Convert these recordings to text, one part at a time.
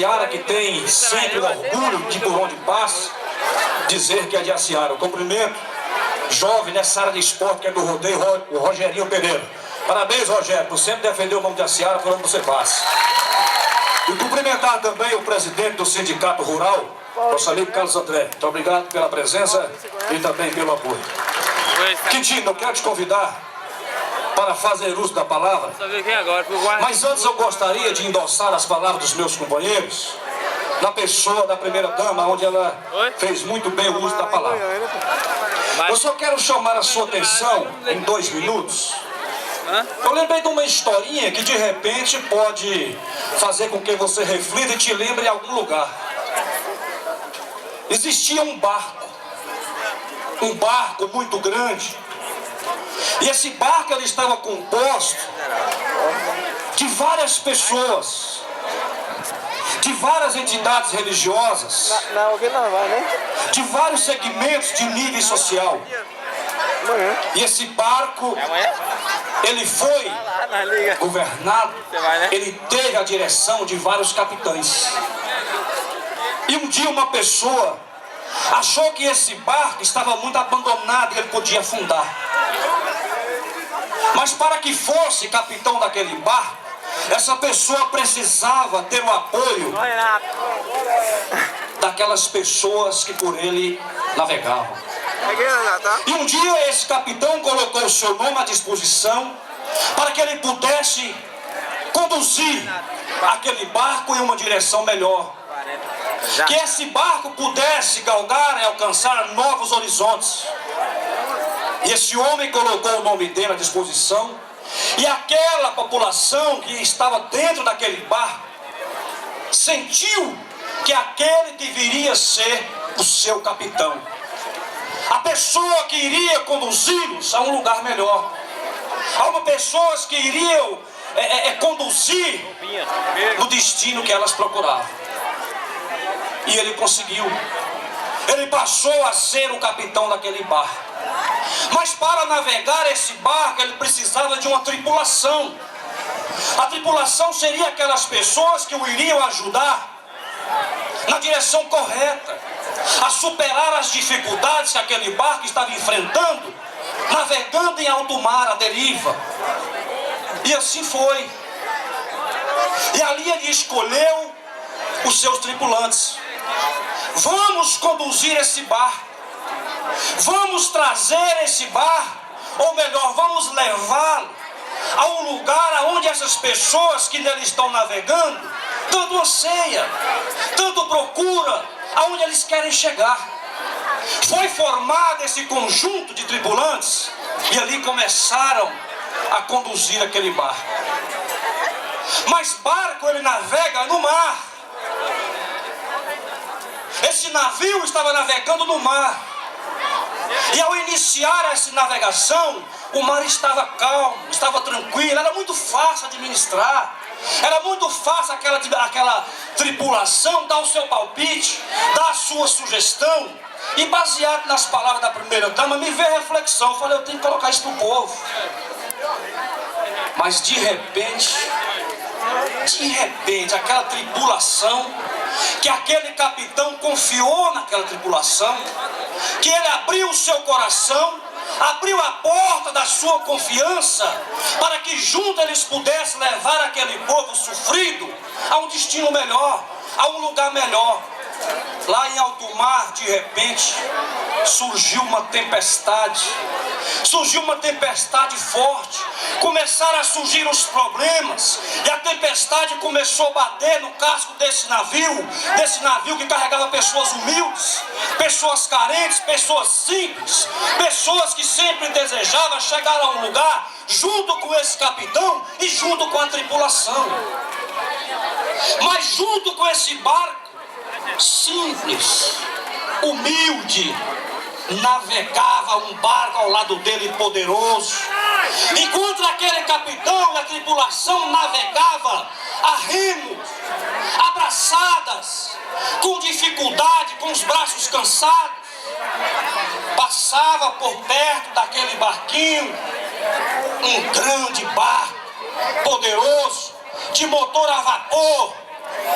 Seara que tem sempre o orgulho de por onde passa, dizer que é de Aciara. Eu cumprimento, jovem nessa área de esporte que é do rodeio, o Rogerinho Pereira. Parabéns, Rogério, por sempre defender o nome de Aciara por onde você passa. E cumprimentar também o presidente do Sindicato Rural, nosso amigo Carlos André. Muito obrigado pela presença e também pelo apoio. Quintino, eu quero te convidar para fazer uso da palavra, mas antes eu gostaria de endossar as palavras dos meus companheiros, na pessoa da primeira-dama, onde ela fez muito bem o uso da palavra. Eu só quero chamar a sua atenção em 2 minutos. Eu lembrei de uma historinha que de repente pode fazer com que você reflita e te lembre de algum lugar. Existia um barco muito grande. E esse barco ele estava composto de várias pessoas, de várias entidades religiosas, de vários segmentos de nível social. E esse barco, ele foi governado, ele teve a direção de vários capitães. E um dia uma pessoa achou que esse barco estava muito abandonado e ele podia afundar. Mas para que fosse capitão daquele barco, essa pessoa precisava ter o apoio daquelas pessoas que por ele navegavam. E um dia esse capitão colocou o seu nome à disposição para que ele pudesse conduzir aquele barco em uma direção melhor. Que esse barco pudesse galgar e alcançar novos horizontes. E esse homem colocou o nome dele à disposição. E aquela população que estava dentro daquele barco sentiu que aquele deveria ser o seu capitão, a pessoa que iria conduzi-los a um lugar melhor, a uma pessoas que iriam conduzir no destino que elas procuravam. E ele conseguiu. Ele passou a ser o capitão daquele barco. Mas para navegar esse barco, ele precisava de uma tripulação. A tripulação seria aquelas pessoas que o iriam ajudar na direção correta, a superar as dificuldades que aquele barco estava enfrentando, navegando em alto mar, à deriva. E assim foi. E ali ele escolheu os seus tripulantes. Vamos conduzir esse barco. Vamos trazer esse barco, ou melhor, vamos levá-lo a um lugar onde essas pessoas que nele estão navegando tanto anseia, tanto procura, aonde eles querem chegar. Foi formado esse conjunto de tripulantes e ali começaram a conduzir aquele barco. Mas barco ele navega no mar. Esse navio estava navegando no mar. E ao iniciar essa navegação, o mar estava calmo, estava tranquilo, era muito fácil administrar. Era muito fácil aquela tripulação dar o seu palpite, dar a sua sugestão. E baseado nas palavras da primeira-dama, me veio a reflexão. Eu falei, eu tenho que colocar isso para o povo. Mas de repente, aquela tripulação, que aquele capitão confiou naquela tripulação, que ele abriu o seu coração, abriu a porta da sua confiança, para que junto eles pudessem levar aquele povo sofrido a um destino melhor, a um lugar melhor. Lá em alto mar, de repente, surgiu uma tempestade forte, começaram a surgir os problemas, e a tempestade começou a bater no casco desse navio que carregava pessoas humildes, pessoas carentes, pessoas simples, pessoas que sempre desejavam chegar a um lugar junto com esse capitão e junto com a tripulação. Mas junto com esse barco simples, humilde, navegava um barco ao lado dele poderoso, enquanto aquele capitão e a tripulação navegava a remo, abraçadas, com dificuldade, com os braços cansados. Passava por perto daquele barquinho um grande barco poderoso, de motor a vapor,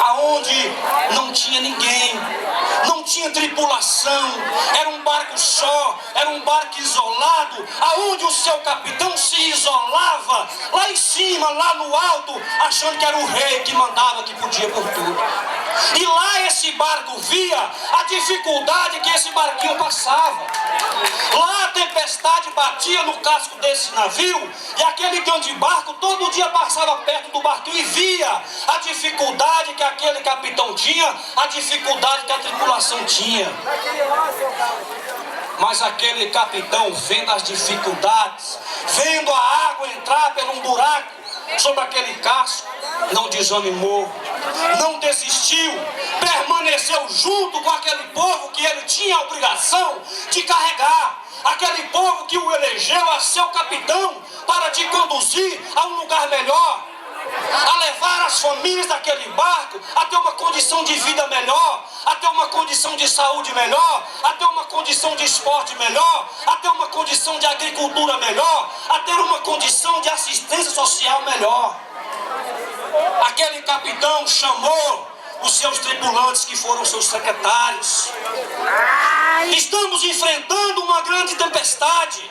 aonde não tinha ninguém, não tinha tripulação, era um barco só, era um barco isolado, aonde o seu capitão se isolava, lá em cima, lá no alto, achando que era o rei que mandava, que podia por tudo. E lá esse barco via a dificuldade que esse barquinho passava. Lá a tempestade batia no casco desse navio, e aquele grande barco todo dia passava perto do barquinho e via a dificuldade que aquele capitão tinha, a dificuldade que a tripulação tinha. Mas aquele capitão, vendo as dificuldades, vendo a água entrar por um buraco sobre aquele casco, não desanimou, não desistiu, permaneceu junto com aquele povo que ele tinha a obrigação de carregar, aquele povo que o elegeu a seu capitão para te conduzir a um lugar melhor, a levar as famílias daquele barco a ter uma condição de vida melhor, a ter uma condição de saúde melhor, a ter uma condição de esporte melhor, a ter uma condição de agricultura melhor, a ter uma condição de assistência social melhor. Aquele capitão chamou os seus tripulantes, que foram seus secretários. Estamos enfrentando uma grande tempestade.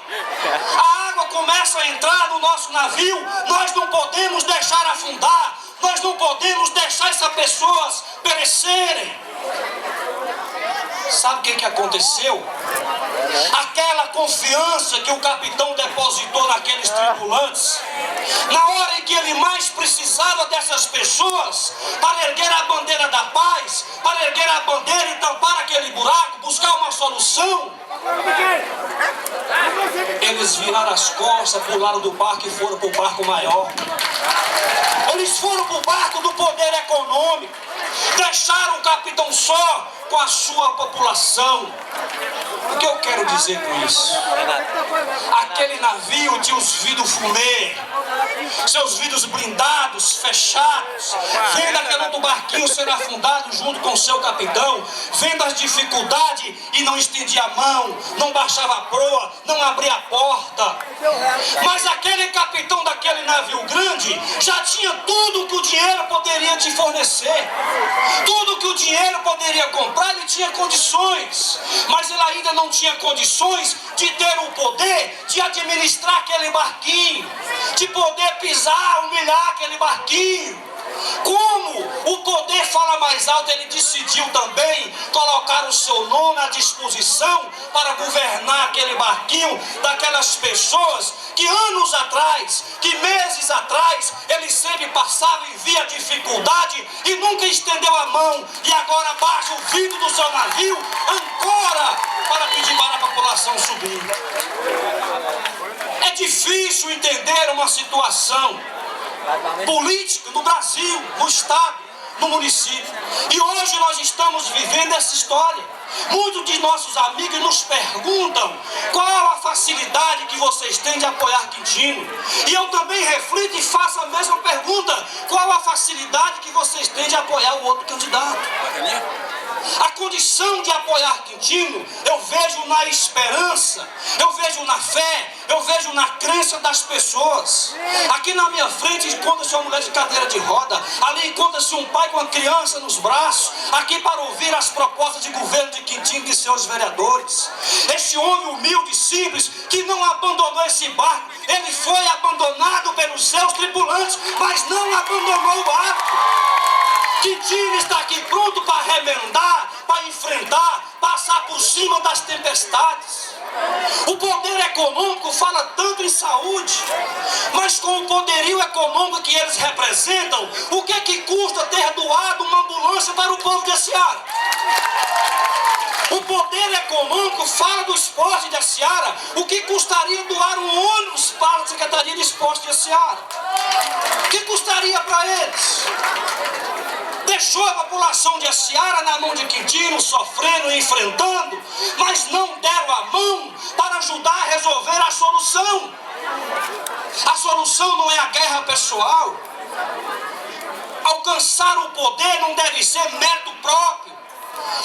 A água começa a entrar no nosso navio. Nós não podemos deixar afundar. Nós não podemos deixar essas pessoas perecerem. Sabe o que aconteceu? Aquela confiança que o capitão depositou naqueles tripulantes, na hora em que ele mais precisava dessas pessoas para erguer a bandeira da paz, para erguer a bandeira e tampar aquele buraco, buscar uma solução, eles viraram as costas, pularam do barco e foram para o barco maior. Eles foram para o barco do poder econômico, deixaram o capitão só com a sua população. O que eu quero dizer com isso? Aquele navio tinha os vidros fumê, seus vidros blindados, fechados, vendo aquele outro barquinho sendo afundado junto com o seu capitão, vendo as dificuldades e não estendia a mão, não baixava a proa, não abria a porta. Mas aquele capitão daquele navio grande já tinha tudo que o dinheiro poderia te fornecer, tudo que o dinheiro poderia comprar, ele tinha condições, mas ele ainda não tinha condições de ter o poder de administrar aquele barquinho, de poder pisar, humilhar aquele barquinho. Como o poder fala mais alto, ele decidiu também colocar o seu nome à disposição para governar aquele barquinho daquelas pessoas que anos atrás, que meses atrás, ele sempre passava e via dificuldade e nunca estendeu a mão, e agora baixa o vidro do seu navio, ancora para pedir para a população subir. É difícil entender uma situação política no Brasil, no estado, no município. E hoje nós estamos vivendo essa história. Muitos de nossos amigos nos perguntam qual a facilidade que vocês têm de apoiar Quintino. E eu também reflito e faço a mesma pergunta: qual a facilidade que vocês têm de apoiar o outro candidato? A condição de apoiar Quintino, eu vejo na esperança, eu vejo na fé, eu vejo na crença das pessoas. Aqui na minha frente encontra-se uma mulher de cadeira de roda, ali encontra-se um pai com uma criança nos braços, aqui para ouvir as propostas de governo de Quintino e de seus vereadores. Este homem humilde e simples, que não abandonou esse barco, ele foi abandonado pelos seus tripulantes, mas não abandonou o barco. Quintino está aqui pronto para remendar, para enfrentar, passar por cima das tempestades. O poder econômico fala tanto em saúde, mas com o poderio econômico que eles representam, o que custa ter doado uma ambulância para o povo de Seara? O poder econômico fala do esporte de Seara, o que custaria doar um ônibus para a Secretaria de Esporte de Seara? O que custaria para eles? Deixou a população de Seara na mão de Quintino, sofrendo e enfrentando, mas não deram a mão para ajudar a resolver a solução. A solução não é a guerra pessoal. Alcançar o poder não deve ser mérito próprio.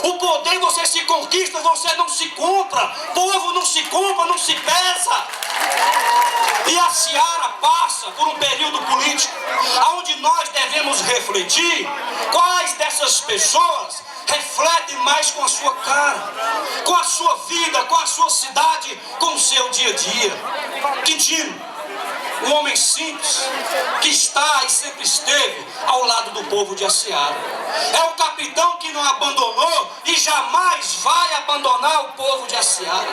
O poder você se conquista, você não se compra. Povo não se compra, não se pesa. E a seara passa por um período político onde nós devemos refletir quais dessas pessoas refletem mais com a sua cara, com a sua vida, com a sua cidade, com o seu dia a dia. Quintino, um homem simples, que está e sempre esteve ao lado do povo de Aciara. É o capitão que não abandonou e jamais vai abandonar o povo de Aciara.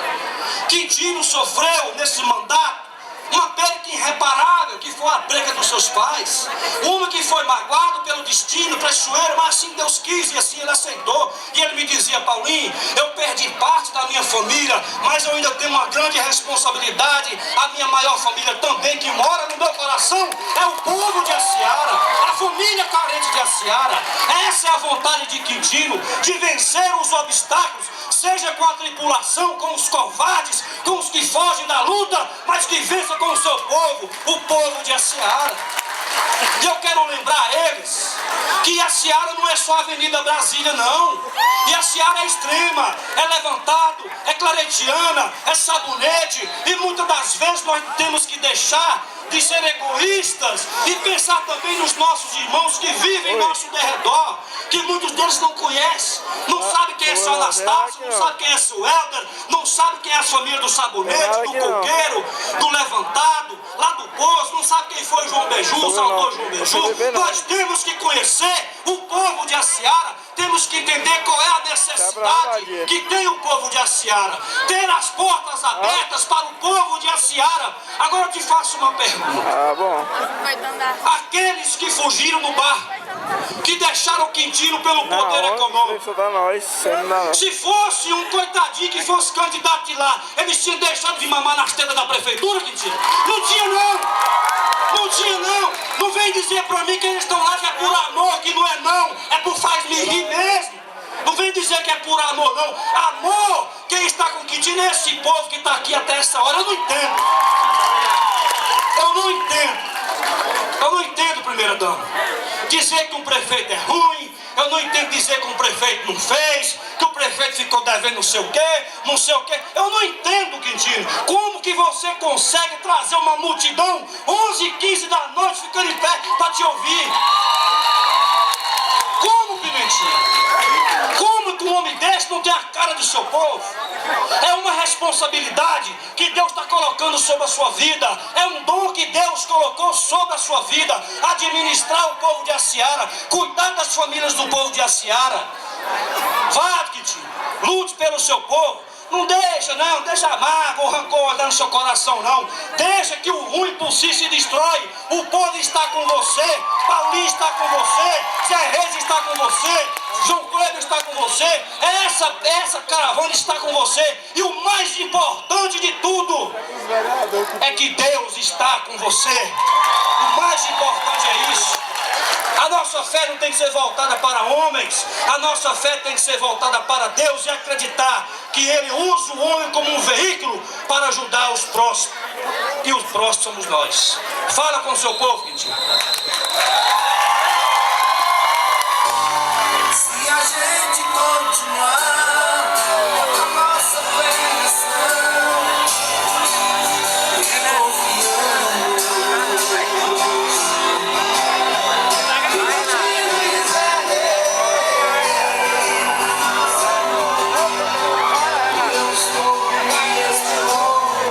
Quintino sofreu nesse mandato uma perda irreparável, que foi a perda dos seus pais. Um homem que foi magoado pelo destino, traiçoeiro, mas assim Deus quis e assim ele aceitou. E ele me dizia: Paulinho, eu perdi parte da minha família, mas eu ainda tenho uma grande responsabilidade. A minha maior família também, que mora no meu coração, é o povo de Aciara, a família carente de Aciara. Essa é a vontade de Quintino, de vencer os obstáculos, seja com a tripulação, com os covardes, com os que fogem da luta, mas que vença com o seu povo, o povo de Aciara. E eu quero lembrar a eles que Aciara não é só a Avenida Brasília, não. E Aciara é extrema, é levantado, é claretiana, é sabonete. E muitas das vezes nós temos que deixar de ser egoístas e pensar também nos nossos irmãos que vivem em nosso derredor, que muitos deles não conhecem, não sabem quem é seu Anastácio, não sabem quem é seu Helder, não sabem quem é a família do sabonete, do coqueiro, do levantado, lá do poço, não sabe quem foi João Beju, o saudoso João Beju. Nós temos que conhecer o povo de Aciara, temos que entender qual é a necessidade que tem o povo de Aciara, ter as portas abertas para o povo de Aciara. Agora eu te faço uma pergunta. Aqueles que fugiram do barco, que deixaram o Quintino pelo poder econômico, se fosse um coitadinho que fosse candidato de lá, eles tinham deixado de mamar nas tetas da prefeitura, Quintino? Não tinha não, não tinha não. Não vem dizer pra mim que eles estão lá que é por amor, que não é não, é por faz-me rir mesmo. Não vem dizer que é por amor não. Amor, quem está com o Quintino é esse povo que está aqui até essa hora. Eu não entendo. Eu não entendo. Eu não entendo, primeira dama, dizer que um prefeito é ruim. Eu não entendo dizer que um prefeito não fez, que o prefeito ficou devendo não sei o quê, não sei o quê. Eu não entendo, Quintino. Como que você consegue trazer uma multidão 11h15 da noite ficando em pé para te ouvir? Como, Pimentinha? Como que um homem desse não tem a cara do seu povo? É uma responsabilidade que Deus está colocando sobre a sua vida. É um dom que Deus colocou sobre a sua vida. Administrar o povo de Aciara, cuidar das famílias do povo de Aciara. Vá, Quintino, lute pelo seu povo. Não deixa, não, deixa a mágoa, o rancor andar no seu coração, não. Deixa que o ruim por si se destrói. O povo está com você, Paulinho está com você, Zé Reis está com você, João Kleber está com você, essa caravana está com você. E o mais importante de tudo é que Deus está com você. O mais importante é isso. A nossa fé não tem que ser voltada para homens. A nossa fé tem que ser voltada para Deus e acreditar que Ele usa o homem como um veículo para ajudar os próximos. E os próximos somos nós. Fala com o seu povo, Quintino.